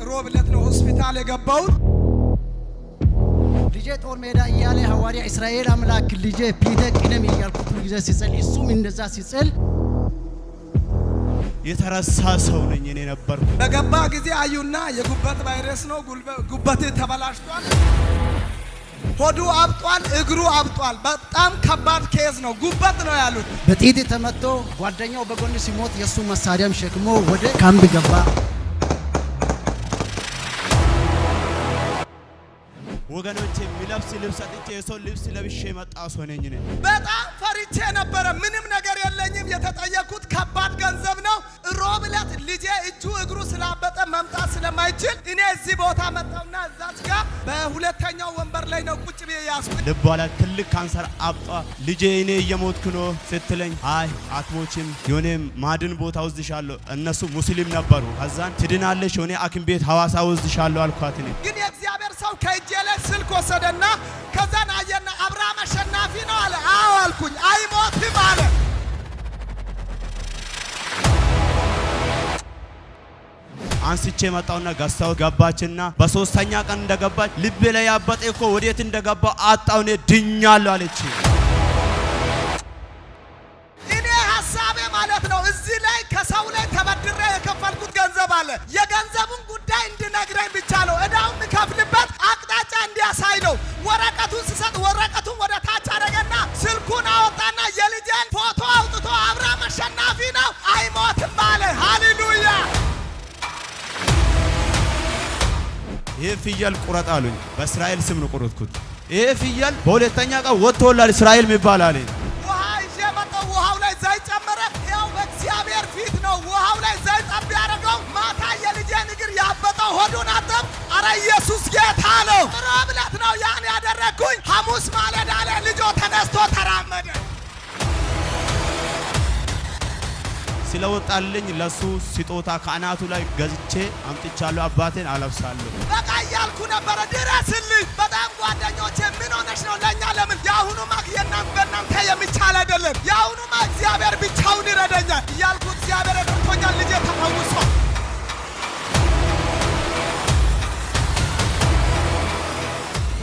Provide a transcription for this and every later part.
ሮብ ዕለት ነው ሆስፒታል የገባሁት። ልጄ ጦር ሜዳ እያለ ሐዋርያ እስራኤል አምላክ ልጄ ፒተ ቅደም እያልኩት ሁሉ ጊዜ ሲጸል እሱም እንደዛ ሲጸል የተረሳ ሰው ነኝ እኔ ነበርኩ። በገባ ጊዜ አዩና የጉበት ቫይረስ ነው፣ ጉበት ተበላሽቷል፣ ሆዱ አብጧል፣ እግሩ አብጧል። በጣም ከባድ ኬዝ ነው፣ ጉበት ነው ያሉት። በጥይት ተመቶ ጓደኛው በጎን ሲሞት የሱ መሳሪያም ሸክሞ ወደ ካምፕ ገባ። ወገኖቼ የሚለብስ ልብስ አጥቼ የሰው ልብስ ለብሼ መጣ ሰው ነኝ እኔ። በጣም ፈሪቼ ነበረ። ምንም ነገር የለኝም። የተጠየኩት ከባድ ገንዘብ ነው። ሮብ ዕለት ልጄ እጁ እግሩ ስላበጠ መምጣት ስለማይችል እኔ እዚህ ቦታ መጣውና እዛች ጋር በሁለተኛው ወንበር ላይ ነው ቁጭ ብዬ ያስኩት። ልቧ ላይ ትልቅ ካንሰር አብጧ። ልጄ እኔ እየሞትኩ ነው ስትለኝ አይ አትሞችም፣ የሆነ ማድን ቦታ ወስድሻለሁ። እነሱ ሙስሊም ነበሩ። ከዛን ትድናለሽ የሆነ ሐኪም ቤት ሐዋሳ ወስድሻለሁ አልኳት። እኔ ግን የእግዚአብሔር ሰው ከእጄ ላይ ስልክ ወሰደና ከዛን አየና አብርሃም አሸናፊ ነው አለ። አዎ አልኩኝ። አይሞትም አለ። አንስቼ መጣውና ገዝታው ገባችና በሶስተኛ ቀን እንደገባች ልቤ ላይ ያበጠ እኮ ወዴት እንደገባ አጣው። እኔ ድኛለሁ አለች። እኔ ሐሳቤ ማለት ነው እዚህ ላይ ከሰው ላይ ተበድሬ የከፈልኩት ገንዘብ አለ። የገንዘቡን ጉዳይ እንድነግረኝ ብቻ ነው። እዳውን የምከፍልበት አቅጣጫ እንዲያሳይ ነው። ወረቀቱን ስሰጥ ወረቀቱን ወደ ታች አደረገና ስልኩን አወጣና የልጄን ፎቶ አውጥቶ አብርሃም አሸናፊ ነው አይሞትም አለ። ሃሌሉያ። ይሄ ፍየል ቁረጥ አሉኝ። በእስራኤል ስም ነው ቆረጥኩት። ይሄ ፍየል በሁለተኛ ቀን ወጥቶላል እስራኤል የሚባል አለ። ውሃ ይዤ መጣሁ። ውሃው ላይ ዘይት ጨመረ። ያው በእግዚአብሔር ፊት ነው ውሃው ላይ ዘይት ጠብ ያደረገው። ማታ የልጄን እግር ያበጠው ሆዱን አጠብ። አረ ኢየሱስ ጌታ ነው። ሮብ ዕለት ነው ያን ያደረግኩኝ። ሐሙስ ማለዳ ላይ ልጆ ተነስቶ ተራመደ። ስለወጣልኝ ለሱ ስጦታ ከአናቱ ላይ ገዝቼ አምጥቻለሁ። አባቴን አለብሳለሁ። በቃ እያልኩ ነበረ ድረስልኝ። በጣም ጓደኞቼ ምን ሆነሽ ነው? ለእኛ ለምን የአሁኑማ በእናንተ የሚቻል አይደለም። የአሁኑማ እግዚአብሔር ብቻውን ይረዳኛል እያልኩ እግዚአብሔር ረድቶኛል። ልጄ ተፈውሶ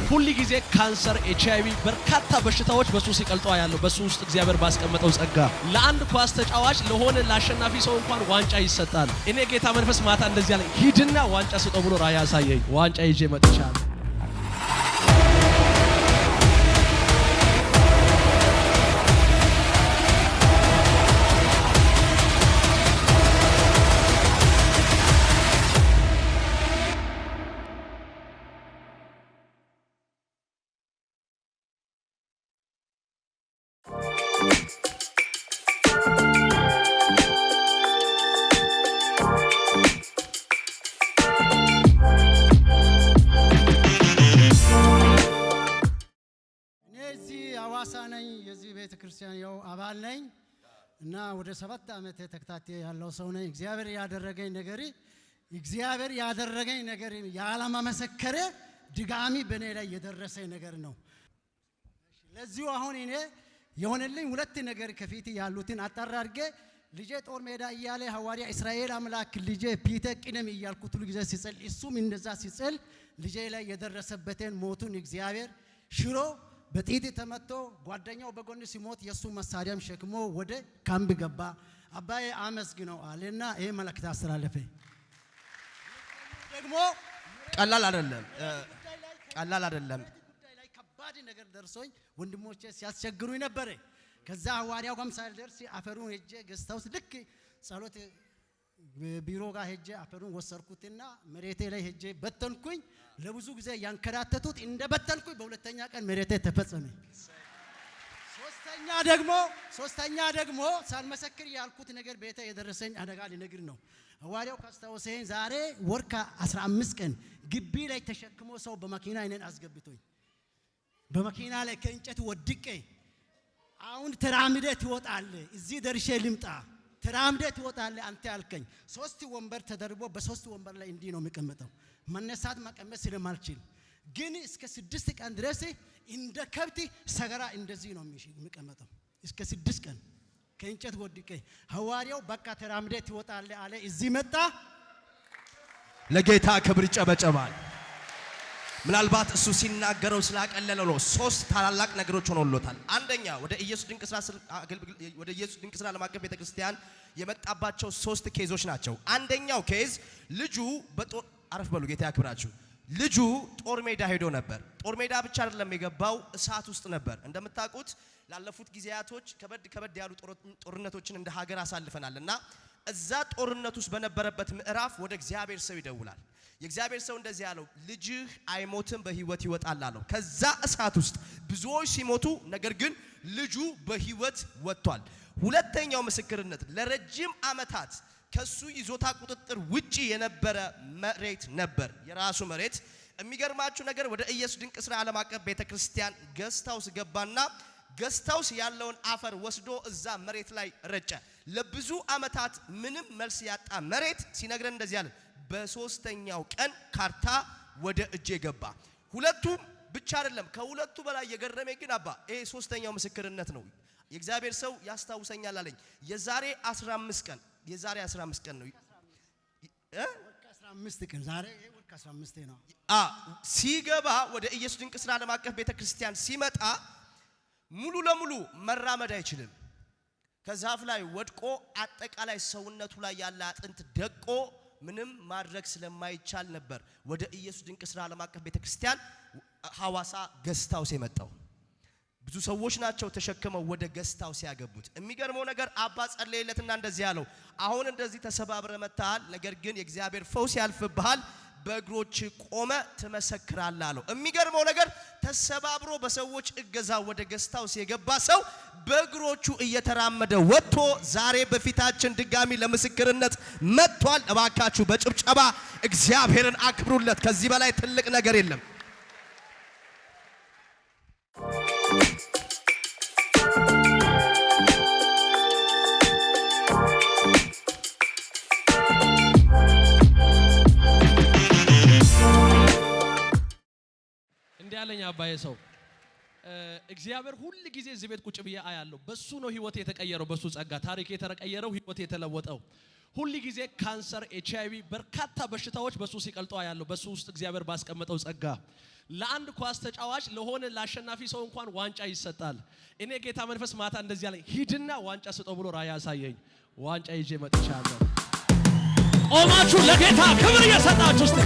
ሁሉ ጊዜ ካንሰር፣ ኤችአይቪ በርካታ በሽታዎች በሱ ሲቀልጧ ያለው በሱ ውስጥ እግዚአብሔር ባስቀመጠው ጸጋ ለአንድ ኳስ ተጫዋች ለሆነ ለአሸናፊ ሰው እንኳን ዋንጫ ይሰጣል። እኔ ጌታ መንፈስ ማታ እንደዚህ ያለ ሂድና ዋንጫ ስጠው ብሎ ራእይ ያሳየኝ። ዋንጫ ይዤ መጥቻለሁ። ነኝ የዚህ ቤተ ክርስቲያን ያው አባል ነኝ እና ወደ 7 ዓመት ተከታታይ ያለው ሰው ነኝ። እግዚአብሔር ያደረገኝ ነገር ያለመመሰከረ ድጋሚ በኔ ላይ የደረሰ ነገር ነው። ለዚሁ አሁን እኔ የሆነልኝ ሁለት ነገር ከፊት ያሉትን አጣራ አድርጌ ልጄ ጦር ሜዳ እያለ ሐዋርያ እስራኤል አምላክ ልጄ ፒተ ቅደም እያልኩት ሁሉ ጊዜ ሲጸል እሱም እንደዛ ሲጸል ልጄ ላይ የደረሰበትን ሞቱን እግዚአብሔር ሽሮ በጥይት ተመቶ ጓደኛው በጎን ሲሞት የሱ መሳሪያም ሸክሞ ወደ ካምፕ ገባ። አባዬ አመስግነው አለና ይሄ መልእክት አስተላለፈ። ደግሞ ቀላል አይደለም። ጉዳይ ላይ ከባድ ነገር ደርሶኝ ወንድሞቼ ሲያስቸግሩኝ ነበር። ከዛ ሐዋርያው ጋር ሳልደርስ አፈሩን ሄጄ ገዝታውስ ልክ ጸሎት ቢሮ ጋር ሄጄ አፈሩን ወሰርኩትና መሬቴ ላይ ሄጄ በተንኩኝ። ለብዙ ጊዜ ያንከራተቱት እንደ በተንኩኝ በሁለተኛ ቀን መሬቴ ተፈጸመ። ሶስተኛ ደግሞ ሳልመሰክር ያልኩት ነገር ቤተ የደረሰኝ አደጋ ልነግር ነው። ሐዋርያው ካስታወሰኝ ዛሬ ወር ከ15 ቀን ግቢ ላይ ተሸክሞ ሰው በመኪና እኔን አስገብቶኝ በመኪና ላይ ከእንጨት ወድቄ አሁን ተራምደ ትወጣለህ፣ እዚህ ደርሼ ልምጣ ተራምደ ትወጣለህ አንተ ያልከኝ 3 ወንበር ተደርቦ በ3 ወንበር ላይ እንዲህ ነው የሚቀመጠው። መነሳት መቀመጥ ስለማልችል ግን እስከ 6 ቀን ድረስ እንደ ከብት ሰገራ እንደዚህ ነው የሚቀመጠው። እስከ 6 ቀን ከእንጨት ወድቄ ሐዋርያው በቃ ተራምደ ትወጣለህ አለ። እዚህ መጣ። ለጌታ ክብር ይጨበጨባል። ምናልባት እሱ ሲናገረው ስላቀለለው ነው። 3 ታላላቅ ነገሮች ሆኖሎታል። አንደኛ ወደ ኢየሱስ ድንቅ ስራ ዓለም አቀፍ ቤተክርስቲያን የመጣባቸው 3 ኬዞች ናቸው። አንደኛው ኬዝ ልጁ አረፍ በሉ ጌታ ያክብራችሁ። ልጁ ጦር ሜዳ ሄዶ ነበር። ጦር ሜዳ ብቻ አይደለም የገባው፣ እሳት ውስጥ ነበር። እንደምታውቁት ላለፉት ጊዜያቶች ከበድ ያሉ ጦርነቶችን እንደ ሀገር አሳልፈናልና እዛ ጦርነት ውስጥ በነበረበት ምዕራፍ ወደ እግዚአብሔር ሰው ይደውላል። የእግዚአብሔር ሰው እንደዚህ ያለው ልጅህ አይሞትም በህይወት ይወጣል አለው። ከዛ እሳት ውስጥ ብዙዎች ሲሞቱ ነገር ግን ልጁ በህይወት ወጥቷል። ሁለተኛው ምስክርነት ለረጅም ዓመታት ከሱ ይዞታ ቁጥጥር ውጪ የነበረ መሬት ነበር፣ የራሱ መሬት። የሚገርማችሁ ነገር ወደ ኢየሱስ ድንቅ ስራ ዓለም አቀፍ ቤተክርስቲያን ገስታውስ ገባና ገስታውስ ያለውን አፈር ወስዶ እዛ መሬት ላይ ረጨ። ለብዙ ዓመታት ምንም መልስ ያጣ መሬት ሲነግረን እንደዚህ ያለ በ3ኛው ቀን ካርታ ወደ እጄ ገባ። ሁለቱም ብቻ አይደለም፣ ከሁለቱ በላይ የገረመኝ ግን አባ ይሄ 3ኛው ምስክርነት ነው። የእግዚአብሔር ሰው ያስታውሰኛል አለኝ። የዛሬ 15 ቀን ነው 15 ቀን ዛሬ ወርቅ 15 ነው ሲገባ ወደ ኢየሱስ ድንቅ ስራ ዓለም አቀፍ ቤተክርስቲያን ሲመጣ ሙሉ ለሙሉ መራመድ አይችልም። ከዛፍ ላይ ወድቆ አጠቃላይ ሰውነቱ ላይ ያለ አጥንት ደቆ ምንም ማድረግ ስለማይቻል ነበር ወደ ኢየሱስ ድንቅ ስራ ዓለም አቀፍ ቤተክርስቲያን ሐዋሳ ገስታውስ የመጣው። ብዙ ሰዎች ናቸው ተሸክመው ወደ ገስታውስ ያገቡት። የሚገርመው ነገር አባ ጸለየለትና እንደዚህ ያለው አሁን እንደዚህ ተሰባብረ መጣል፣ ነገር ግን የእግዚአብሔር ፈውስ ያልፍብሃል፣ በእግሮች ቆመ ትመሰክራለህ አለው። የሚገርመው ነገር ተሰባብሮ በሰዎች እገዛ ወደ ገስታውስ የገባ ሰው በእግሮቹ እየተራመደ ወጥቶ ዛሬ በፊታችን ድጋሚ ለምስክርነት መጥቷል። እባካችሁ በጭብጨባ እግዚአብሔርን አክብሩለት። ከዚህ በላይ ትልቅ ነገር የለም። ያለኝ አባዬ ሰው እግዚአብሔር ሁሉ ጊዜ እዚህ ቤት ቁጭ ብዬ አያለሁ። በሱ ነው ህይወት የተቀየረው፣ በሱ ጸጋ ታሪክ የተቀየረው፣ ህይወት የተለወጠው። ሁሉ ጊዜ ካንሰር፣ HIV በርካታ በሽታዎች በሱ ሲቀልጡ አያለሁ። በሱ ውስጥ እግዚአብሔር ባስቀመጠው ጸጋ ለአንድ ኳስ ተጫዋች ለሆነ ለአሸናፊ ሰው እንኳን ዋንጫ ይሰጣል። እኔ ጌታ መንፈስ ማታ እንደዚህ ያለኝ ሂድና ዋንጫ ስጠው ብሎ ራእይ ያሳየኝ። ዋንጫ ይዤ መጥቻለሁ። ቆማችሁ ለጌታ ክብር እየሰጣችሁ እስቲ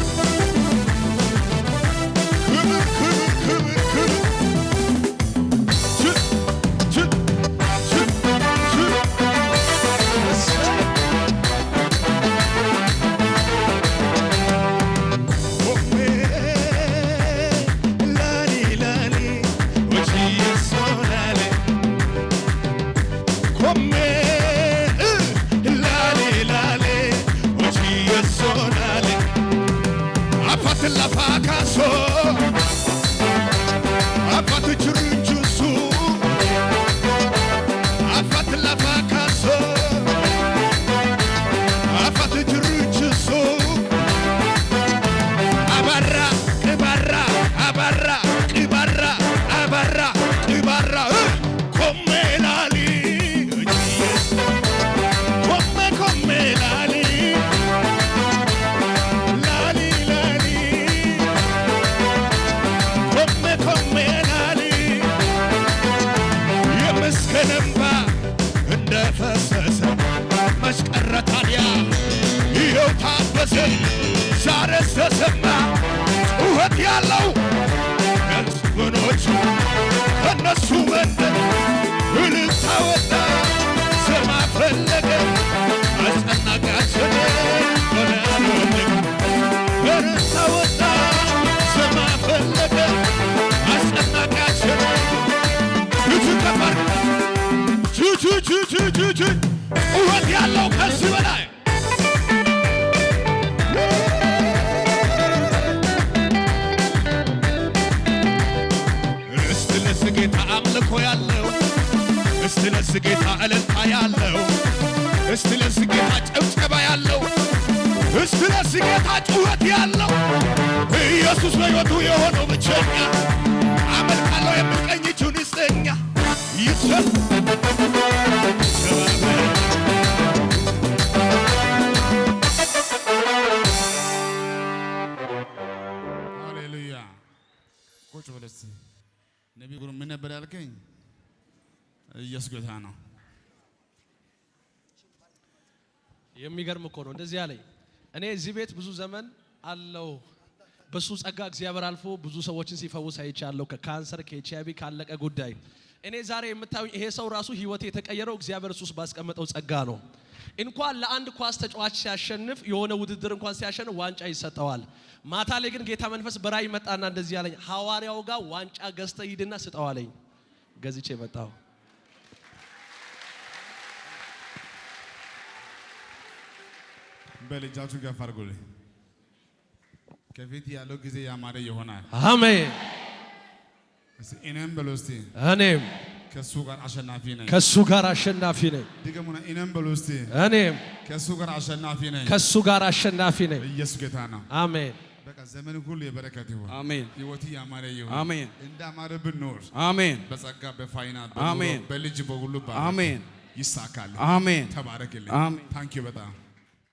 ዛሬ ተሰማ ጩኸት ያለው ህዝቦች ከነሱ መንደር እልልታ ወጣ፣ ስማ ፈለገ አስጨናቂያችን እልልታ ወጣ፣ ስማ ፈለገ አስጨናቂያችን ይትከበር ጩኸት ያለው ከዚህ በላይ ጌታ አምልኮ ያለው እስቲ ለዚህ ጌታ እልልታ ያለው እስቲ ለዚህ ጌታ ጭብጨባ ያለው እስቲ ለዚህ ጌታ ጩኸት ያለው ኢየሱስ በሕይወቱ የሆነው ብቸኛ አመልካለሁ የሚል ቀኝ እጁን ይስጠኛ ይሰጥ ቁጭ ብለህ ነቢይ ጉሩ ምን ነበር ያልከኝ? ኢየሱስ ጌታ ነው። የሚገርም እኮ ነው። እንደዚህ ያለኝ እኔ እዚህ ቤት ብዙ ዘመን አለው በሱ ጸጋ እግዚአብሔር አልፎ ብዙ ሰዎችን ሲፈውስ አይቻለሁ። ከካንሰር ከኤችአይቪ ካለቀ ጉዳይ እኔ ዛሬ የምታዩኝ ይሄ ሰው ራሱ ህይወት የተቀየረው እግዚአብሔር እሱስ ባስቀመጠው ጸጋ ነው። እንኳን ለአንድ ኳስ ተጫዋች ሲያሸንፍ የሆነ ውድድር እንኳን ሲያሸንፍ ዋንጫ ይሰጠዋል። ማታ ላይ ግን ጌታ መንፈስ በራእይ መጣና እንደዚህ ያለኝ ሐዋርያው ጋር ዋንጫ ገዝተህ ሂድና ስጠው አለኝ። ገዝቼ መጣሁ። በልጃችሁ ገፋ አድርጉልኝ። ከፊት ያለው ጊዜ ያማረ ይሆናል። አሜን። እኔም በሉ እስቲ እኔም ከሱ ጋር አሸናፊ ነኝ። ከሱ ጋር አሸናፊ ነኝ። ድገሙና እኔም በሉ እስቲ እኔም ከሱ ጋር አሸናፊ ነኝ። ከሱ ጋር አሸናፊ ነኝ። ኢየሱስ ጌታ ነው። አሜን። በቃ ዘመን ሁሉ የበረከት ይሁን። አሜን። ህይወት ያማረ ይሁን። አሜን። እንዳማረ ብኖር አሜን። በጸጋ በፋይናንስ አሜን። በልጅ በሁሉ አሜን። ይሳካል። አሜን። ተባረክልኝ። አሜን። ታንኪዩ በጣም